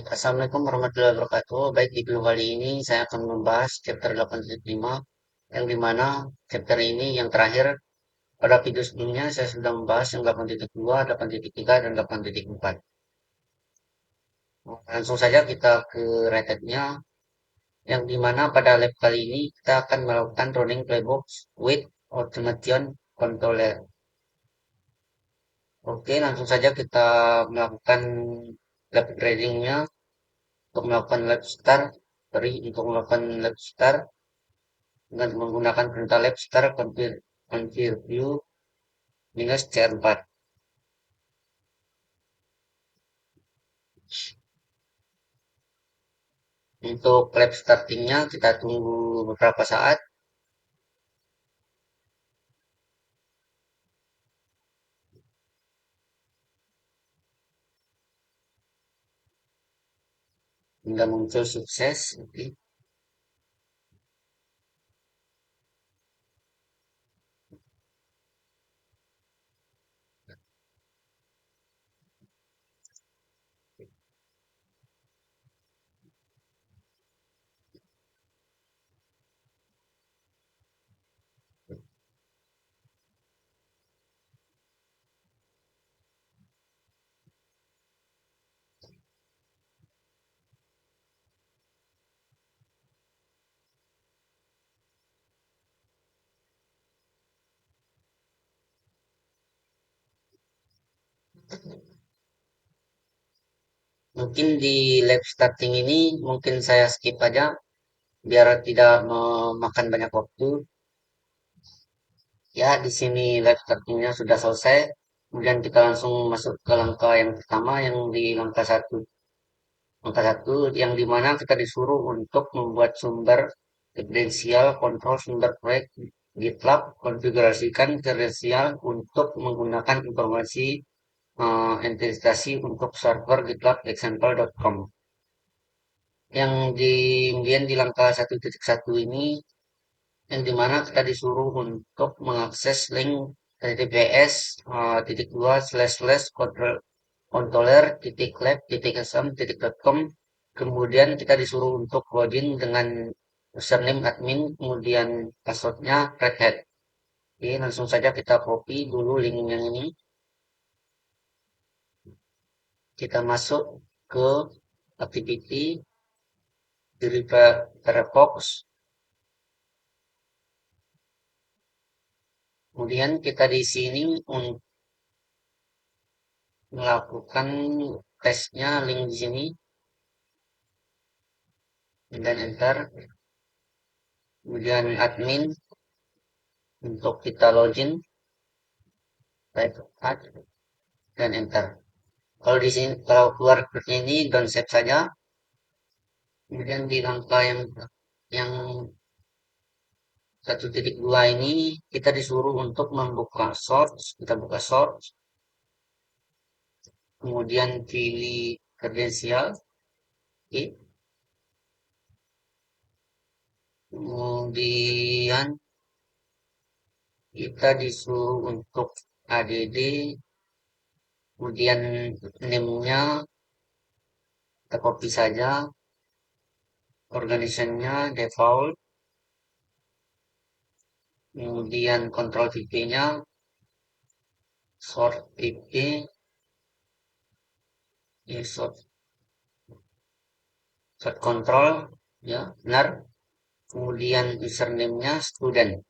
Assalamualaikum warahmatullahi wabarakatuh. Baik, di video kali ini saya akan membahas chapter 8.5, yang dimana chapter ini yang terakhir. Pada video sebelumnya saya sudah membahas yang 8.2, 8.3, dan 8.4. Langsung saja kita ke rated-nya, yang dimana pada lab kali ini kita akan melakukan running playbook with automation controller. Oke, langsung saja kita melakukan lab grading-nya. Untuk melakukan lab start, untuk melakukan lab start dengan menggunakan perintah lab start configure view minus C4. Untuk lab startingnya kita tunggu beberapa saat hingga muncul sukses. Oke. Mungkin di lab starting ini mungkin saya skip aja biar tidak memakan banyak waktu. Ya, di sini lab startingnya sudah selesai. Kemudian kita langsung masuk ke langkah yang pertama, yang di langkah satu. Langkah satu yang dimana kita disuruh untuk membuat sumber kredensial kontrol sumber proyek GitLab, konfigurasikan kredensial untuk menggunakan informasi entitasasi untuk server GitLab example.com. Yang di kemudian di langkah 1.1 ini, yang dimana kita disuruh untuk mengakses link https titik dua slash slash controller titik lab titik sm titik com. Kemudian kita disuruh untuk login dengan username admin, kemudian passwordnya Red Hat. Oke, langsung saja kita copy dulu link yang ini. Kita masuk ke activity di Firefox. Kemudian kita di sini untuk melakukan tesnya link di sini dan enter. Kemudian admin untuk kita login, type add dan enter. Kalau di sini kalau keluar seperti ini don't save saja. Kemudian di langkah yang 1.2 ini kita disuruh untuk membuka source. Kita buka source. Kemudian pilih kredensial. Oke. Kemudian kita disuruh untuk add, kemudian name-nya kita copy saja, organization-nya default, kemudian control VP-nya sort VP, ya sort control, ya benar. Kemudian username-nya student.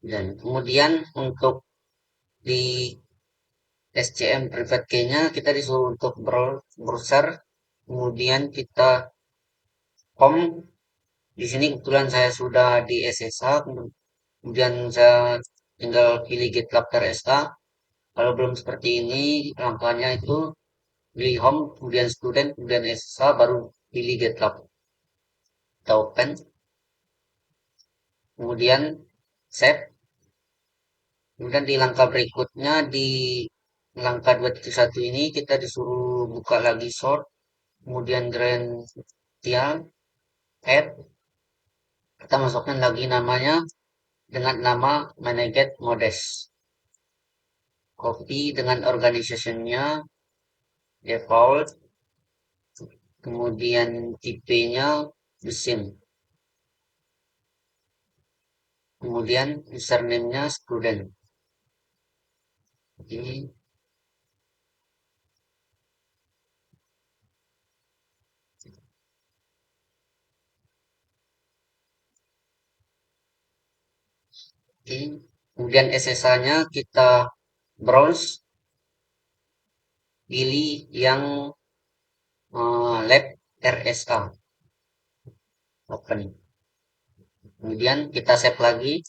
Dan kemudian untuk di SCM private key-nya kita disuruh untuk browser, kemudian kita home. Di sini kebetulan saya sudah di SSH, kemudian saya tinggal pilih GitLab RSA. Kalau belum seperti ini, langkahnya itu pilih home, kemudian student, kemudian SSH, baru pilih GitLab. Kita open, kemudian save. Kemudian di langkah berikutnya di langkah 2.1 ini kita disuruh buka lagi sort, kemudian gradian, add, kita masukkan lagi namanya dengan nama Maneget Modest. Copy dengan organizationnya default, kemudian tipenya mesin, kemudian username-nya student. Oke, oke. Kemudian SSA-nya kita browse, pilih yang lab RSA, open. Kemudian kita save lagi.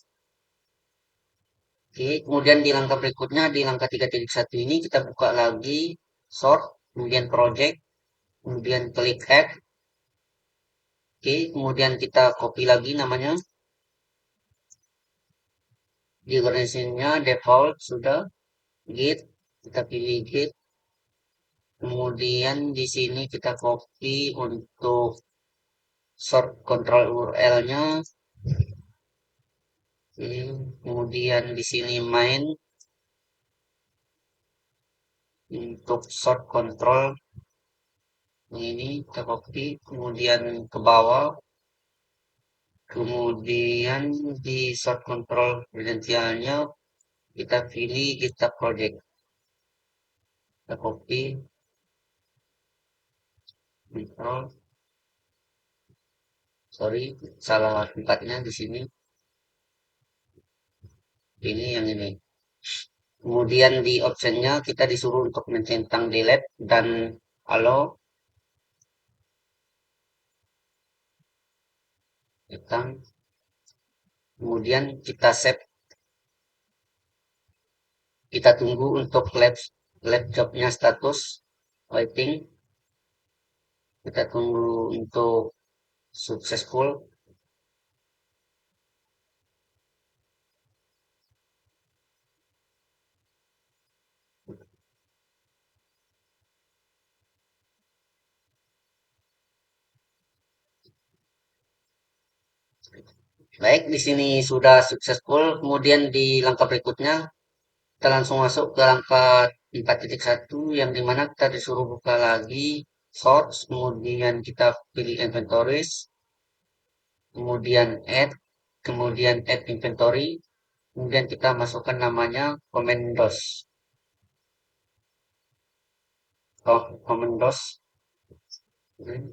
Oke, kemudian di langkah berikutnya, di langkah 3.1 ini kita buka lagi sort, kemudian project, kemudian klik add. Oke, kemudian kita copy lagi namanya. Di organization-nya default sudah git, kita pilih git. Kemudian di sini kita copy untuk sort control URL-nya. Kemudian di sini main untuk sort control ini kita copy, kemudian ke bawah, kemudian di sort control kredensialnya kita pilih GitHub project, kita copy, control, sorry salah tempatnya di sini, ini yang ini. Kemudian di optionnya kita disuruh untuk mencentang delete dan allow, tentang, kemudian kita save, kita tunggu untuk laptopnya status waiting, kita tunggu untuk successful. Baik, di sini sudah successful. Kemudian di langkah berikutnya kita langsung masuk ke langkah 4.1 yang dimana kita disuruh buka lagi source, kemudian kita pilih inventories, kemudian add inventory, kemudian kita masukkan namanya Comendos. Comendos, kemudian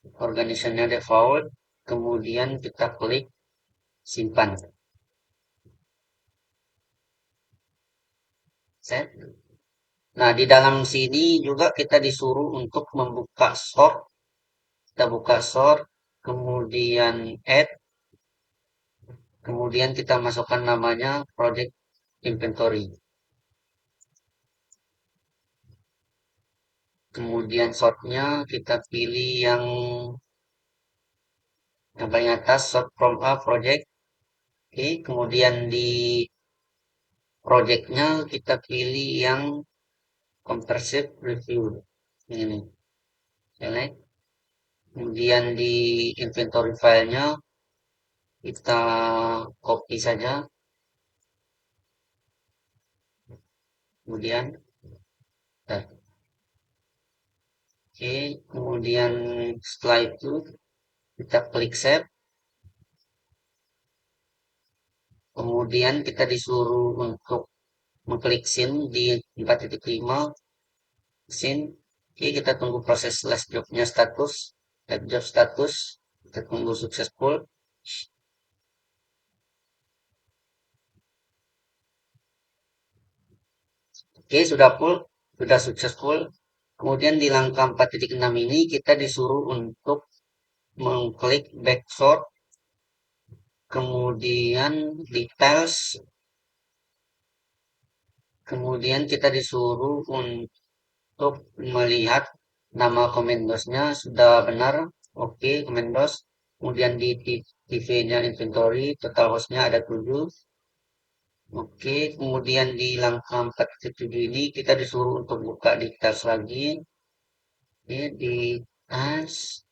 organisationnya default, kemudian kita klik simpan. Set. Nah, di dalam sini juga kita disuruh untuk membuka sort. Kita buka sort, kemudian add, kemudian kita masukkan namanya project inventory. Kemudian sortnya kita pilih yang paling atas, sort from a project. Oke, kemudian di projectnya kita pilih yang comprehensive review. Ini, select. Kemudian di inventory filenya kita copy saja. Kemudian, oke, kemudian setelah itu kita klik save. Kemudian kita disuruh untuk mengklik scene di 4.5 scene. Oke, kita tunggu proses last jobnya status, last job status. Kita tunggu successful. Oke, sudah full, sudah successful. Kemudian di langkah 4.6 ini kita disuruh untuk mengklik back sort, kemudian details, kemudian kita disuruh untuk melihat nama komendosnya sudah benar. Oke, komendos. Kemudian di TV-nya inventory, total hostnya ada 7. Oke, kemudian di langkah 4.7 ini kita disuruh untuk buka di tas lagi. Oke, di tas,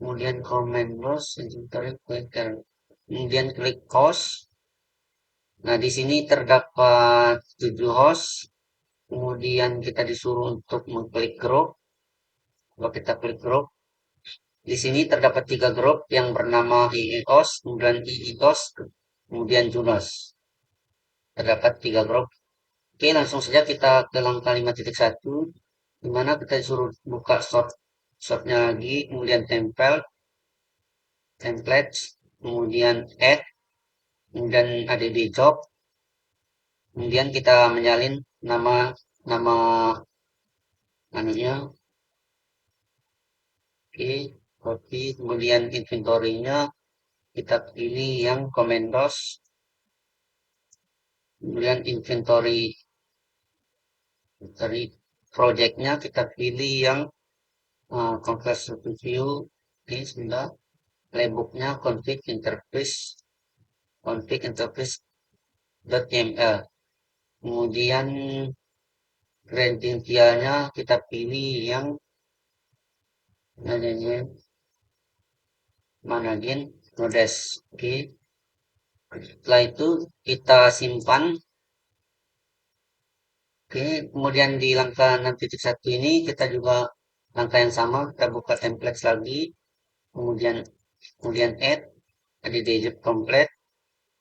kemudian command loss, inventory quicker. Kemudian klik cost. Nah, di sini terdapat 7 host. Kemudian kita disuruh untuk mengklik group. Kalau kita klik group, di sini terdapat 3 grup yang bernama IEOS, kemudian IIOS, kemudian Junos. Terdapat 3 grup. Oke, langsung saja kita ke langkah 5.1, di mana kita disuruh buka shortnya lagi, kemudian templates, kemudian add, kemudian add job, kemudian kita menyalin nama nama anunya, oke, copy, kemudian inventory-nya kita pilih yang Commandos, kemudian inventory project-nya kita pilih yang Conquest View, ini sudah playbook-nya config interface.yml. Kemudian credentialnya kita pilih yang namanya managing nodes. Oke, setelah itu kita simpan. Oke, kemudian di langkah 6.1 ini kita juga langkah yang sama, kita buka template lagi, kemudian add, ada digit complete,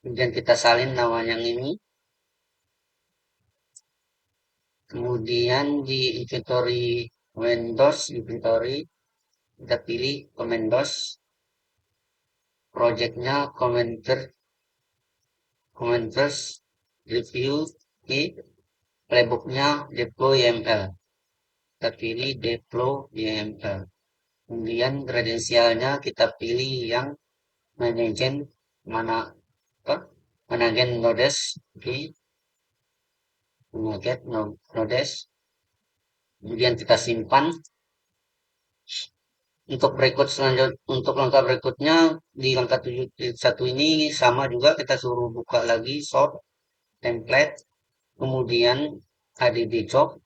kemudian kita salin nama yang ini, kemudian di inventory, kita pilih Commandos, projectnya Commenters review, oke, playbooknya deploy YML, kita pilih deploy YML. Kemudian kredensialnya kita pilih yang managen mana apa? Managen nodes, oke, nodes. Kemudian kita simpan. Untuk langkah berikutnya di langkah 7.1 ini sama juga, kita suruh buka lagi short template, kemudian add job,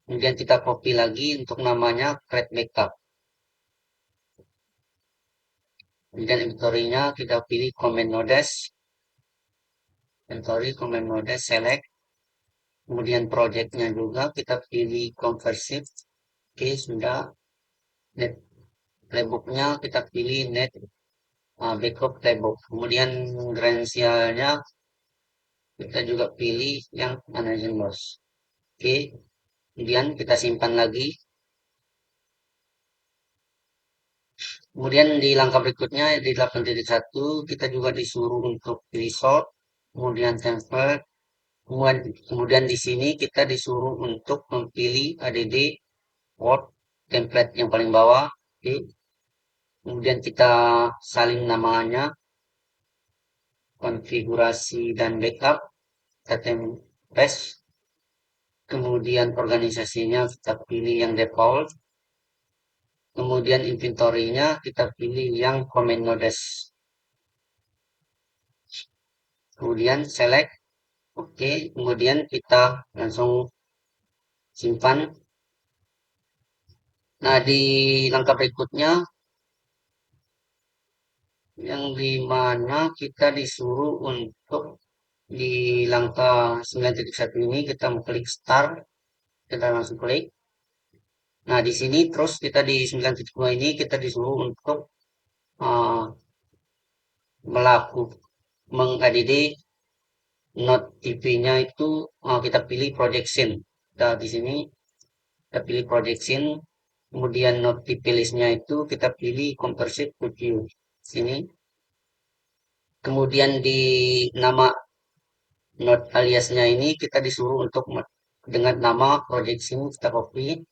kemudian kita copy lagi untuk namanya create backup. Kemudian inventory-nya kita pilih command nodes, select, kemudian project-nya juga kita pilih conversive. Oke, sudah. Net playbook-nya kita pilih net backup playbook. Kemudian kredensialnya kita juga pilih yang managing loss. Oke, kemudian kita simpan lagi. Kemudian di langkah berikutnya di 8.1 kita juga disuruh untuk pilih sort, kemudian template, kemudian di sini kita disuruh untuk memilih add word template yang paling bawah. Oke, kemudian kita salin namanya, konfigurasi dan backup, kita paste, kemudian organisasinya kita pilih yang default, kemudian inventory-nya kita pilih yang command nodes, kemudian select, oke, kemudian kita langsung simpan. Nah, di langkah berikutnya yang dimana kita disuruh untuk di langkah 9.1 ini kita klik start, kita langsung klik. Nah, di sini terus kita di 9.2 ini kita disuruh untuk uh, melakukan mengadd notif-nya itu kita pilih projection. Nah, di sini kita pilih projection, kemudian notif listnya itu kita pilih composite to view. Sini. Kemudian di nama not aliasnya ini kita disuruh untuk dengan nama projection kita copy.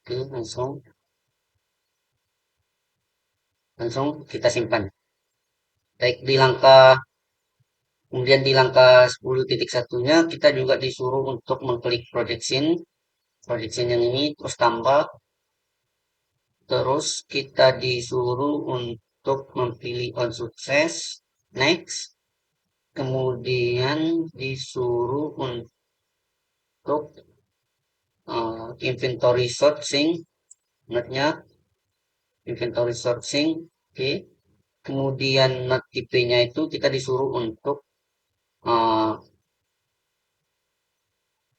Oke, langsung kita simpan. Baik, kemudian di langkah 10.1-nya kita juga disuruh untuk mengklik projection yang ini, terus tambah, terus kita disuruh untuk memilih on sukses, next, kemudian disuruh untuk inventory sourcing, ingatnya inventory sourcing, oke. Kemudian notifinya itu kita disuruh untuk uh,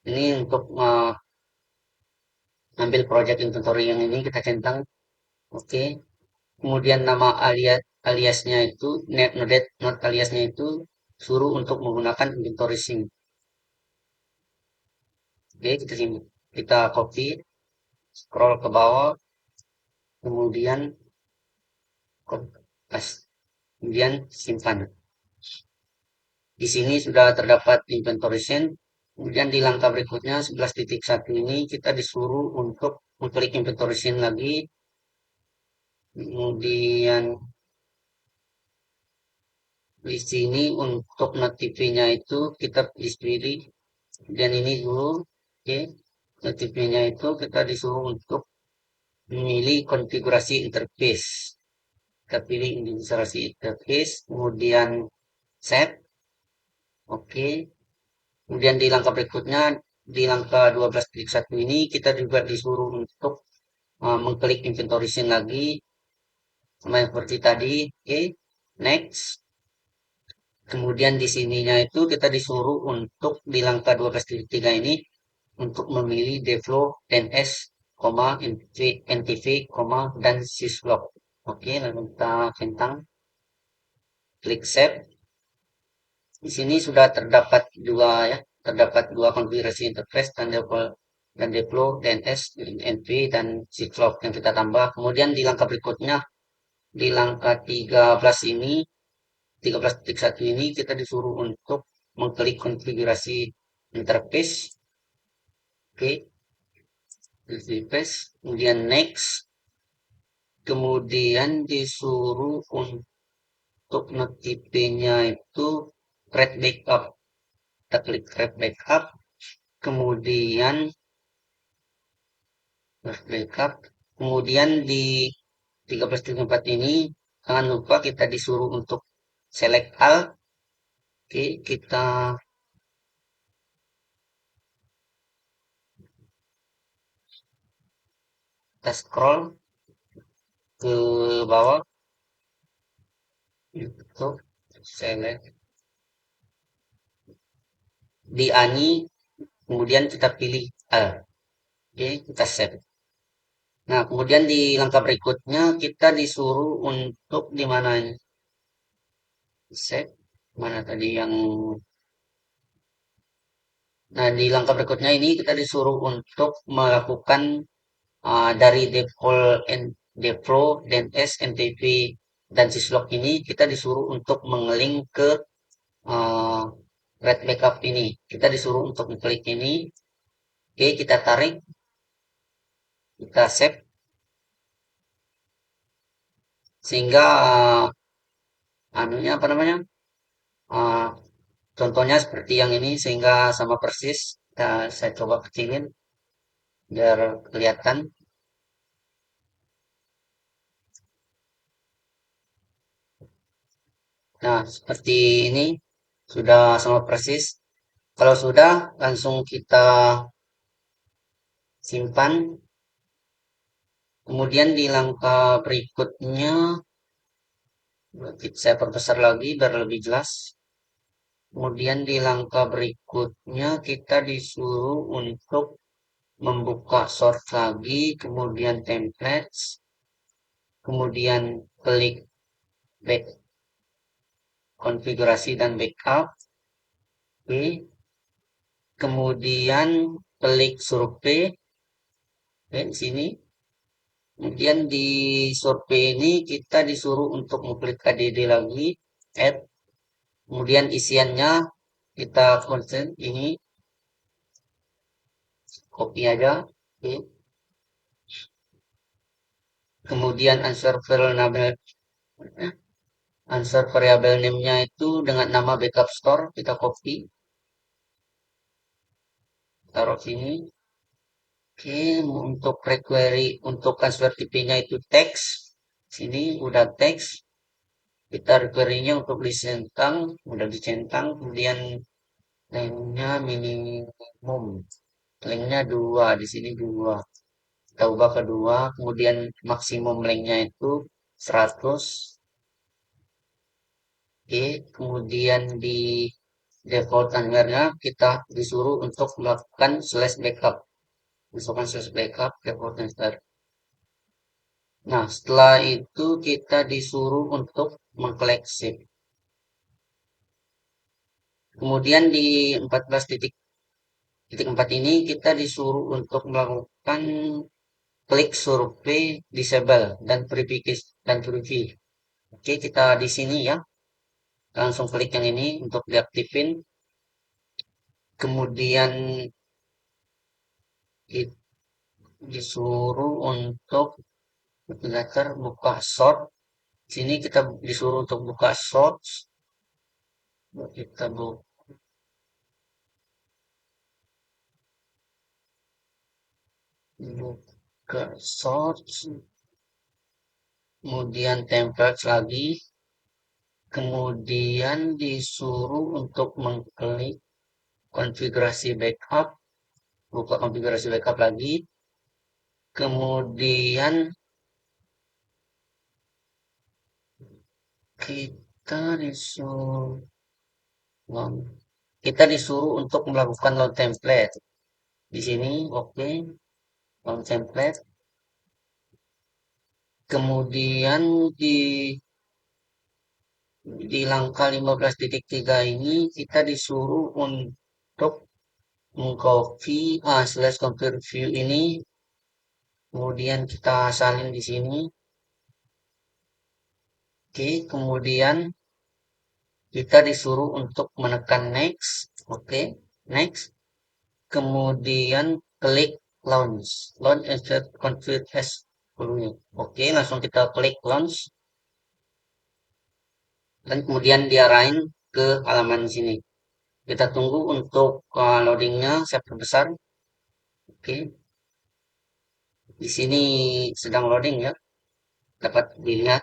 ini untuk ambil project inventory yang ini kita centang, oke. Kemudian nama aliasnya itu not aliasnya itu suruh untuk menggunakan inventory sync. Oke, kita copy, scroll ke bawah, kemudian kemudian simpan. Di sini sudah terdapat inventory sync. Kemudian di langkah berikutnya 11.1 ini kita disuruh untuk mengklik inventory sync lagi. Kemudian di sini untuk notifinya itu kita pilih, dan ini dulu, oke. Notifinya itu kita disuruh untuk memilih konfigurasi interface. Kita pilih konfigurasi interface, kemudian save, oke. Kemudian di langkah berikutnya, di langkah 12.1 ini kita juga disuruh untuk mengklik inventory scene lagi, sama seperti tadi, oke. Next. Kemudian di sininya itu kita disuruh untuk di langkah 12.3 ini untuk memilih devload, DNS, NTV, dan syslog. Oke, lalu kita centang, klik save. Di sini sudah terdapat dua konfigurasi interface dan devload, DNS, NV, dan syslog yang kita tambah. Kemudian di langkah berikutnya, di langkah 13 ini, 13.1 ini kita disuruh untuk mengklik konfigurasi interface. Oke, interface, kemudian next. Kemudian disuruh untuk notifinya itu create backup. Kita klik create backup. Kemudian backup. Kemudian di 13.4 ini jangan lupa kita disuruh untuk select all. Oke, kita scroll ke bawah untuk select di ani, kemudian kita pilih all. Oke, kita save. Nah, kemudian di langkah berikutnya kita disuruh untuk di mana save, mana tadi yang. Nah, di langkah berikutnya ini kita disuruh untuk melakukan dari Devro, DNS, NTV, dan syslog ini kita disuruh untuk mengeling ke uh, red backup ini. Kita disuruh untuk mengklik ini. Oke, kita tarik, kita save, sehingga anunya apa namanya? Uh, Contohnya seperti yang ini, sehingga sama persis. Saya coba kecilin biar kelihatan. Nah, seperti ini sudah sama persis. Kalau sudah, langsung kita simpan. Kemudian di langkah berikutnya, saya perbesar lagi biar lebih jelas. Kemudian di langkah berikutnya kita disuruh untuk membuka source lagi, kemudian templates, kemudian klik back konfigurasi dan backup. Oke. Kemudian klik survei. Oke, di sini. Kemudian di survei ini kita disuruh untuk mengklik add lagi, add. Kemudian isiannya kita consent ini, copy aja. Oke. Kemudian answer variable name-nya itu dengan nama backup store, kita copy, taruh sini. Oke, untuk require untuk answer TP-nya itu text. Sini udah text. Kita require-nya untuk dicentang, udah dicentang, kemudian lengthnya minimum, lengthnya 2, di sini 2. Kita ubah ke 2, kemudian maksimum lengthnya itu 100. Oke, kemudian di default timernya kita disuruh untuk melakukan slash backup. Masukkan slash backup default timer. Nah, setelah itu kita disuruh untuk mengkoleksi. Kemudian di 14.4 ini kita disuruh untuk melakukan klik survei disable dan preview. Oke, kita di sini ya, langsung klik yang ini untuk diaktifin. Kemudian disuruh untuk ventilator buka short. Sini kita disuruh untuk buka short. Kita buka short. Kemudian template lagi. Kemudian disuruh untuk mengklik konfigurasi backup. Buka konfigurasi backup lagi. Kemudian kita disuruh kita disuruh untuk melakukan load template. Di sini oke, load template. Kemudian di langkah 15.3 ini kita disuruh untuk mengcopy slash compare view ini, kemudian kita salin di sini. Oke, kemudian kita disuruh untuk menekan next. Oke, next. Kemudian klik launch. Launch insert config as follow. Oke, langsung kita klik launch. Dan kemudian diarahin ke halaman sini. Kita tunggu untuk loadingnya siap terbesar. Oke, di sini sedang loading ya, dapat dilihat.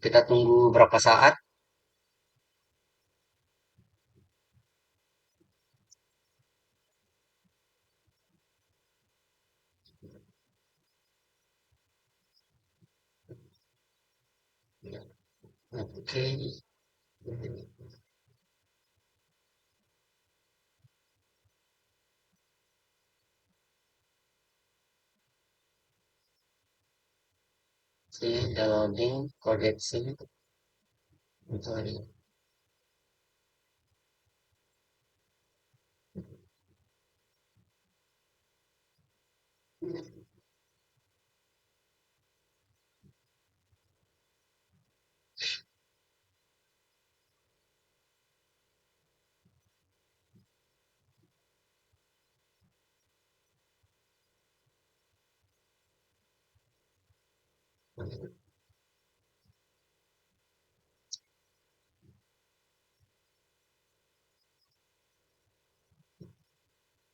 Kita tunggu berapa saat. Oke, udah loading, kodeksi.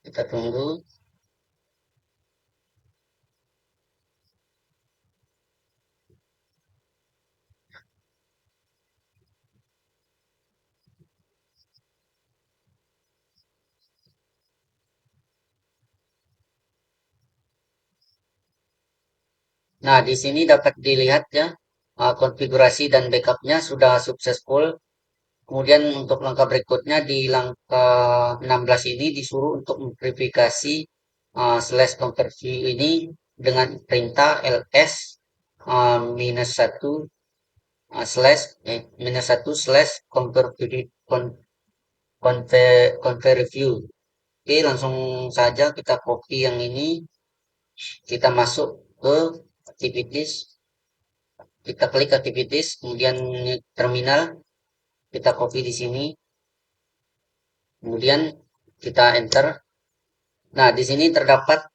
Kita tunggu. Nah, di sini dapat dilihat ya, konfigurasi dan backupnya sudah successful. Kemudian untuk langkah berikutnya di langkah 16 ini disuruh untuk memverifikasi slash conversion ini dengan perintah ls minus 1 slash minus 1 slash convert review. Oke, langsung saja kita copy yang ini, kita masuk ke activities, kita klik activities, kemudian terminal, kita copy di sini, kemudian kita enter. Nah, di sini terdapat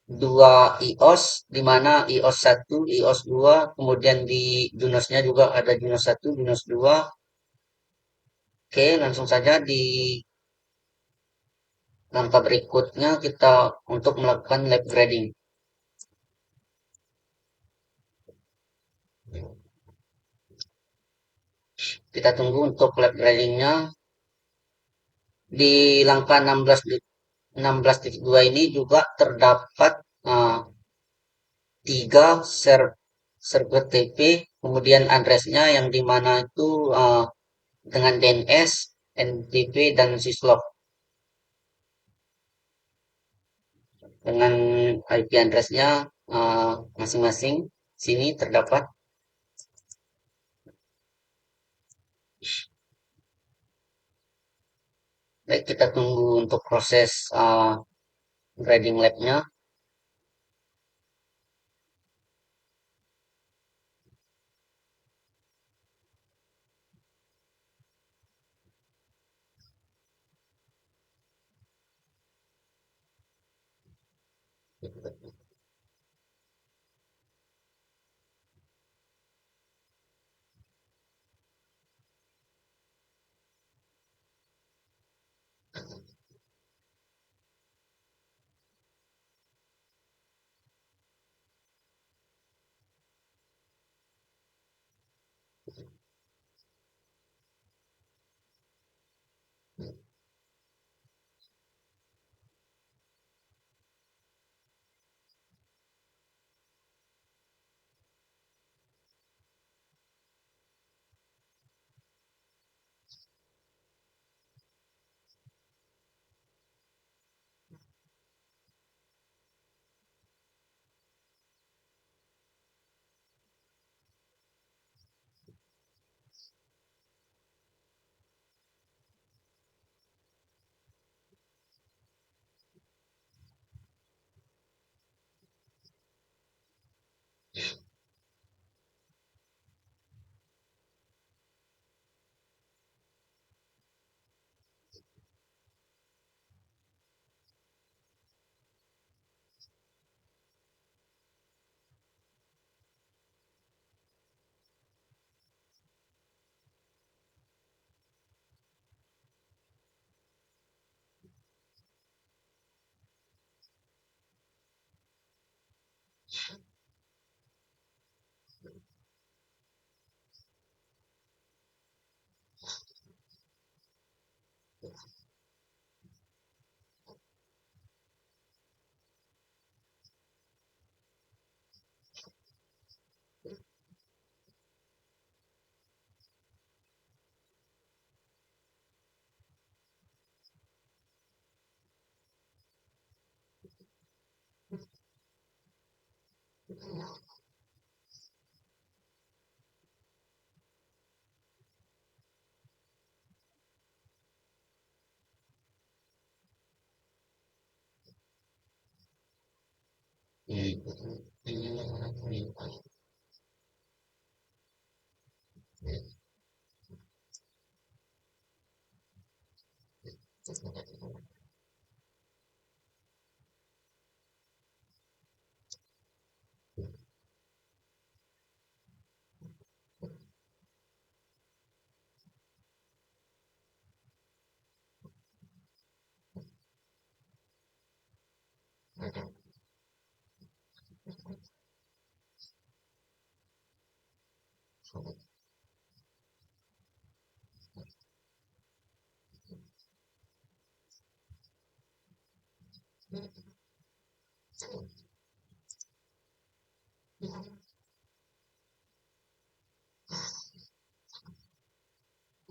dua iOS, di mana iOS 1, iOS 2, kemudian di Junos-nya juga ada Junos 1, Junos 2. Oke, langsung saja di langkah berikutnya kita untuk melakukan lab grading. Kita tunggu untuk lab gradingnya. Di langkah 16.2 ini juga terdapat eh, 3 server TP, kemudian addressnya yang dimana itu dengan DNS, NTP, dan syslog. Dengan IP addressnya masing-masing sini terdapat. Baik, kita tunggu untuk proses grading labnya.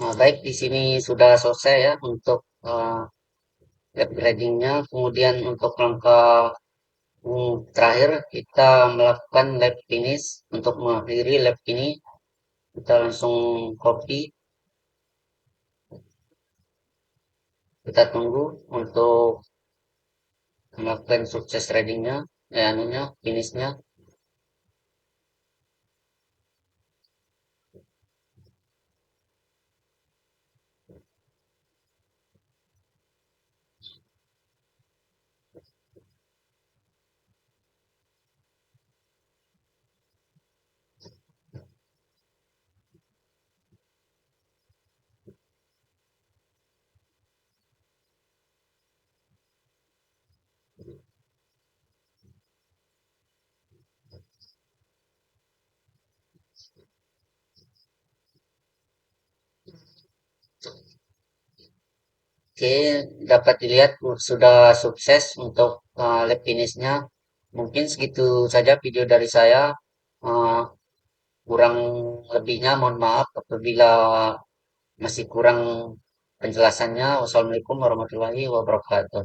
Nah, baik, di sini sudah selesai ya untuk lab gradingnya. Kemudian untuk langkah terakhir kita melakukan lab finish. Untuk mengakhiri lab ini kita langsung copy. Kita tunggu untuk melakukan sukses tradingnya, anunya, finishnya. Oke, dapat dilihat sudah sukses untuk lab finishnya. Mungkin segitu saja video dari saya. Eh, Kurang lebihnya mohon maaf apabila masih kurang penjelasannya. Wassalamualaikum warahmatullahi wabarakatuh.